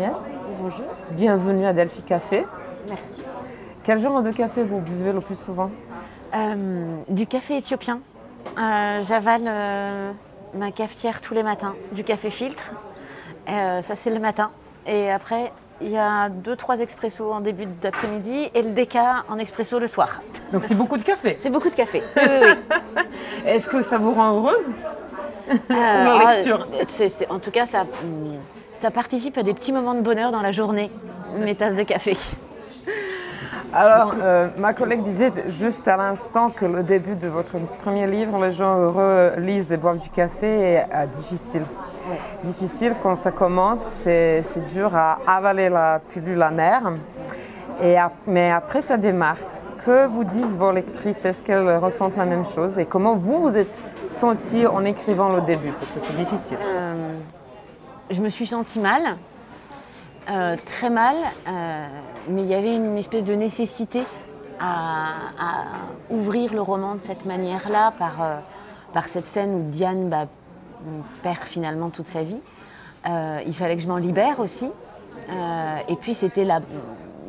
Agnès. Bonjour. Bienvenue à Delphi Café. Merci. Quel genre de café vous buvez le plus souvent? Du café éthiopien. J'avale ma cafetière tous les matins. Du café filtre. Ça, c'est le matin. Et après, il y a 2-3 expressos en début d'après-midi et le déca en expresso le soir. Donc c'est beaucoup de café. C'est beaucoup de café. Oui, oui, oui. Est-ce que ça vous rend heureuse? La lecture. En tout cas, ça participe à des petits moments de bonheur dans la journée, mes tasses de café. Alors, ma collègue disait juste à l'instant que le début de votre premier livre, Les gens heureux lisent et boivent du café, est difficile. Ouais. Difficile quand ça commence, c'est dur à avaler la pilule amère. Mais après, ça démarre. Que vous disent vos lectrices? Est-ce qu'elles ressentent la même chose? Et comment vous vous êtes sentie en écrivant le début? Parce que c'est difficile. Je me suis sentie mal, très mal, mais il y avait une espèce de nécessité à ouvrir le roman de cette manière-là, par cette scène où Diane perd finalement toute sa vie. Il fallait que je m'en libère aussi. Et puis c'était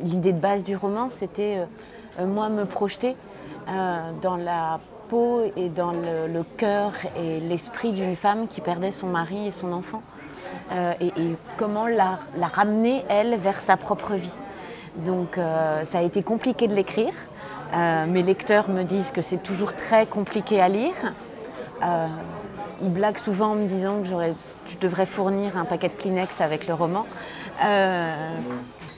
l'idée de base du roman, c'était moi me projeter dans la peau et dans le cœur et l'esprit d'une femme qui perdait son mari et son enfant. Et comment la ramener, elle, vers sa propre vie. Donc ça a été compliqué de l'écrire. Mes lecteurs me disent que c'est toujours très compliqué à lire. Ils blaguent souvent en me disant que je devrais fournir un paquet de Kleenex avec le roman.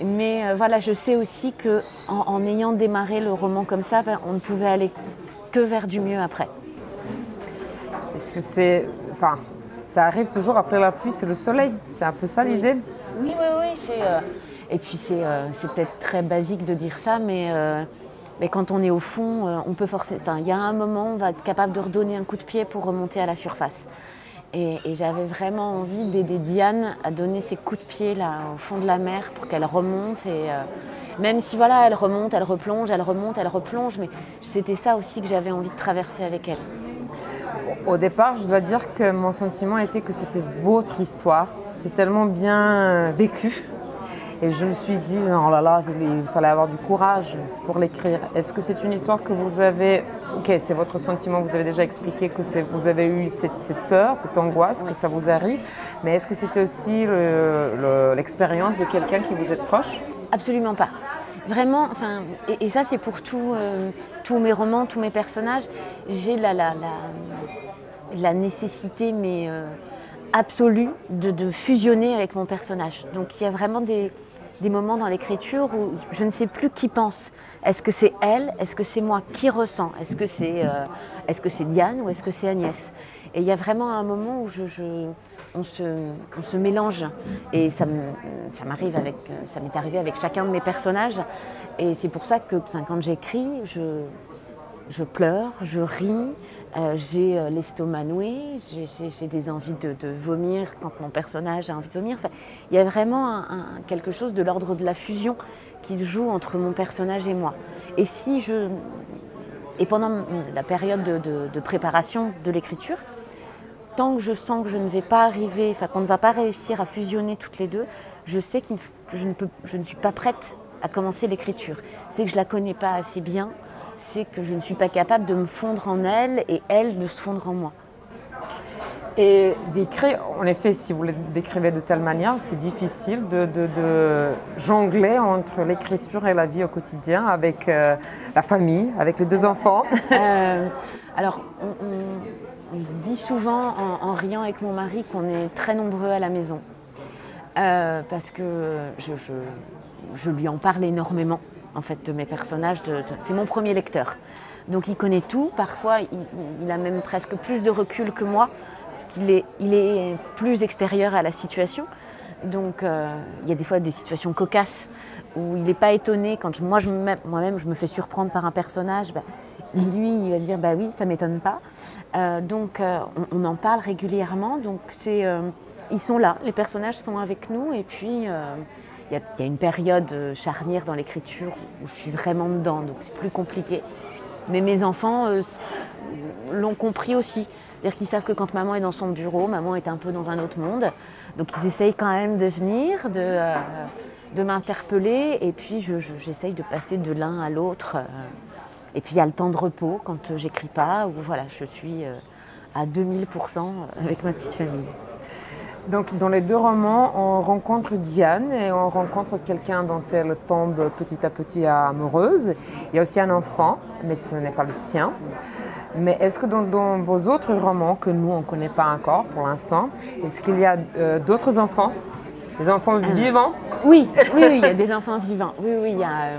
Mais voilà, je sais aussi qu'en ayant démarré le roman comme ça, on ne pouvait aller que vers du mieux après. Est-ce que c'est... Enfin, ça arrive toujours après la pluie, c'est le soleil. C'est un peu ça l'idée? Oui, oui, oui. Et puis c'est peut-être très basique de dire ça, mais quand on est au fond, on peut forcer. Enfin, il y a un moment, on va être capable de redonner un coup de pied pour remonter à la surface. Et j'avais vraiment envie d'aider Diane à donner ses coups de pied là, au fond de la mer pour qu'elle remonte. Et même si voilà, elle remonte, elle replonge, elle remonte, elle replonge, mais c'était ça aussi que j'avais envie de traverser avec elle. Au départ, je dois dire que mon sentiment était que c'était votre histoire. C'est tellement bien vécu. Et je me suis dit, oh là là, il fallait avoir du courage pour l'écrire. Est-ce que c'est une histoire que vous avez... Ok, c'est votre sentiment, vous avez déjà expliqué que vous avez eu cette peur, cette angoisse, que ça vous arrive. Mais est-ce que c'était aussi l'expérience de quelqu'un qui vous est proche? Absolument pas. Vraiment, enfin, et ça c'est pour tous mes romans, tous mes personnages, j'ai la nécessité, mais absolue, de fusionner avec mon personnage. Donc il y a vraiment des moments dans l'écriture où je ne sais plus qui pense. Est-ce que c'est elle? Est-ce que c'est moi? Qui ressent? Est-ce que c'est Diane ou est-ce que c'est Agnès? Et il y a vraiment un moment où on se mélange. Et ça m'est arrivé avec chacun de mes personnages. Et c'est pour ça que quand j'écris, je pleure, je ris, j'ai l'estomac noué, j'ai des envies de vomir quand mon personnage a envie de vomir. Enfin, il y a vraiment quelque chose de l'ordre de la fusion qui se joue entre mon personnage et moi. Et pendant la période de préparation de l'écriture, tant que je sens que je ne vais pas arriver, enfin qu'on ne va pas réussir à fusionner toutes les deux, je sais que je ne suis pas prête à commencer l'écriture. C'est que je ne la connais pas assez bien, c'est que je ne suis pas capable de me fondre en elle et elle de se fondre en moi. Et d'écrire, en effet, si vous le décrivez de telle manière, c'est difficile de jongler entre l'écriture et la vie au quotidien, avec la famille, avec les 2 enfants. Alors, on dit souvent en riant avec mon mari qu'on est très nombreux à la maison. Parce que je lui en parle énormément, en fait, de mes personnages. C'est mon premier lecteur. Donc il connaît tout. Parfois, il a même presque plus de recul que moi, parce qu'il est plus extérieur à la situation. Donc il y a des fois des situations cocasses où il n'est pas étonné. Quand moi-même, je me fais surprendre par un personnage, lui, il va dire oui, ça ne m'étonne pas. Donc on en parle régulièrement. Donc ils sont là, les personnages sont avec nous. Et puis il y a une période charnière dans l'écriture où je suis vraiment dedans, donc c'est plus compliqué. Mais mes enfants l'ont compris aussi. C'est-à-dire qu'ils savent que quand maman est dans son bureau, maman est un peu dans un autre monde. Donc ils essayent quand même de venir, de m'interpeller. Et puis j'essaye de passer de l'un à l'autre. Et puis il y a le temps de repos quand j'écris pas, où voilà, je suis à 2000% avec ma petite famille. Donc dans les deux romans, on rencontre Diane et on rencontre quelqu'un dont elle tombe petit à petit amoureuse. Il y a aussi un enfant, mais ce n'est pas le sien. Mais est-ce que dans vos autres romans, que nous on ne connaît pas encore pour l'instant, est-ce qu'il y a d'autres enfants? Des enfants vivants? Oui, il y a des enfants vivants. Oui, il y a...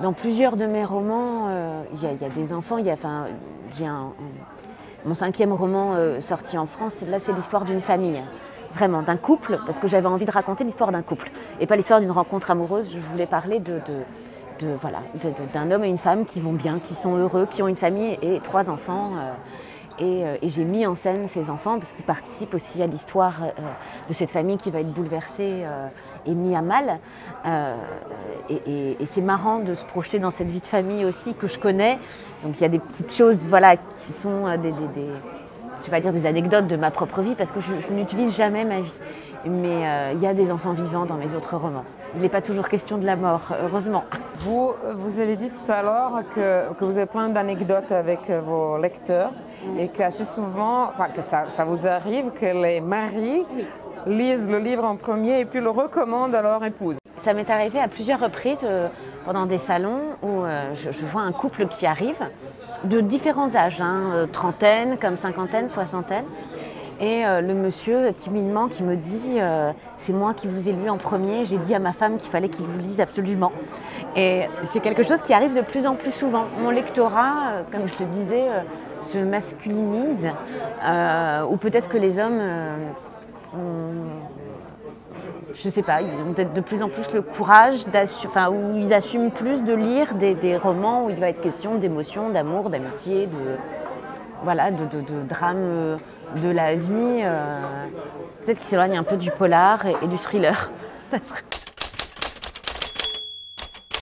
dans plusieurs de mes romans, il y a des enfants. J'ai mon 5e roman sorti en France, là c'est l'histoire d'une famille, vraiment d'un couple, parce que j'avais envie de raconter l'histoire d'un couple et pas l'histoire d'une rencontre amoureuse. Je voulais parler d'un homme et une femme qui vont bien, qui sont heureux, qui ont une famille et 3 enfants. Et j'ai mis en scène ces enfants parce qu'ils participent aussi à l'histoire de cette famille qui va être bouleversée et mise à mal. Et c'est marrant de se projeter dans cette vie de famille aussi que je connais. Donc il y a des petites choses voilà, qui sont je ne vais pas dire des anecdotes de ma propre vie parce que je n'utilise jamais ma vie. Mais il y a des enfants vivants dans mes autres romans. Il n'est pas toujours question de la mort, heureusement. Vous avez dit tout à l'heure que vous avez plein d'anecdotes avec vos lecteurs et qu'assez souvent, que ça vous arrive que les maris lisent le livre en premier et puis le recommandent à leur épouse. Ça m'est arrivé à plusieurs reprises pendant des salons où je vois un couple qui arrive de différents âges, trentaine, comme cinquantaine, soixantaine. Et le monsieur, timidement, qui me dit « c'est moi qui vous ai lu en premier, j'ai dit à ma femme qu'il fallait qu'il vous lise absolument ». Et c'est quelque chose qui arrive de plus en plus souvent. Mon lectorat, comme je te disais, se masculinise, ou peut-être que les hommes je ne sais pas, ils ont peut-être de plus en plus le courage, où ils assument plus de lire des romans où il va être question d'émotion, d'amour, d'amitié, de drame de la vie. Peut-être qu'ils s'éloignent un peu du polar et du thriller.